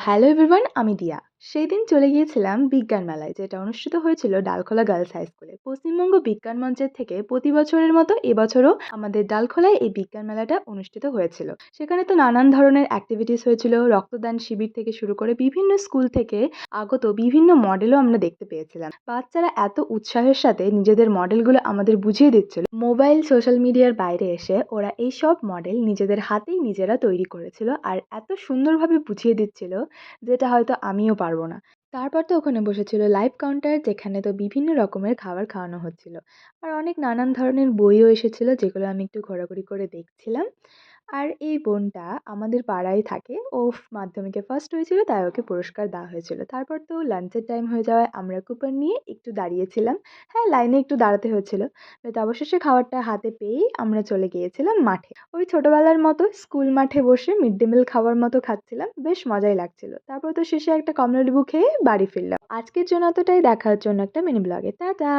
Hello everyone, আমি দিয়া। সেই দিন চলে গিয়েছিলাম বিজ্ঞান মেলায়, যেটা অনুষ্ঠিত হয়েছিল ডালখোলা গার্লস হাই স্কুলে। পশ্চিমবঙ্গ বিজ্ঞান মঞ্চের থেকে প্রতি বছরের মতো এবছরও আমাদের ডালখোলায় এই বিজ্ঞান মেলাটা অনুষ্ঠিত হয়েছিল। সেখানে তো নানান ধরনের অ্যাক্টিভিটিস হয়েছিল, রক্তদান শিবির থেকে শুরু করে বিভিন্ন স্কুল থেকে আগত বিভিন্ন মডেলও আমরা দেখতে পেয়েছিলাম। বাচ্চারা এত উৎসাহের সাথে নিজেদের মডেলগুলো আমাদের বুঝিয়ে দিচ্ছিল। মোবাইল সোশ্যাল মিডিয়ার বাইরে এসে ওরা এই সব মডেল নিজেদের হাতেই নিজেরা তৈরি করেছিল, আর এত সুন্দরভাবে বুঝিয়ে দিচ্ছিল যেটা হয়তো আমিও পারবো না। তারপর তো ওখানে বসেছিল লাইভ কাউন্টার, যেখানে তো বিভিন্ন রকমের খাবার খাওয়ানো হচ্ছিল। আর অনেক নানান ধরনের বইও এসেছিল, যেগুলো আমি একটু ঘোরাঘুরি করে দেখছিলাম। আর এই বোনটা আমাদের পাড়ায় থাকে, ও মাধ্যমিকে ফার্স্ট হয়েছিল, তাই ওকে পুরস্কার দেওয়া হয়েছিল। তারপর তো লাঞ্চের টাইম হয়ে যাওয়ায় আমরা কুপন নিয়ে একটু দাঁড়িয়েছিলাম। হ্যাঁ, লাইনে একটু দাঁড়াতে হয়েছিল, তো অবশেষে খাবারটা হাতে পেয়েই আমরা চলে গিয়েছিলাম মাঠে। ওই ছোটবেলার মতো স্কুল মাঠে বসে মিড ডে মিল খাওয়ার মতো খাচ্ছিলাম, বেশ মজাই লাগছিল। তারপর তো শেষে একটা কমলালেবু খেয়ে বাড়ি ফিরলাম। আজকের জন্য এতটাই, দেখা হচ্ছে অন্য একটা মিনি ব্লগে। টাটা।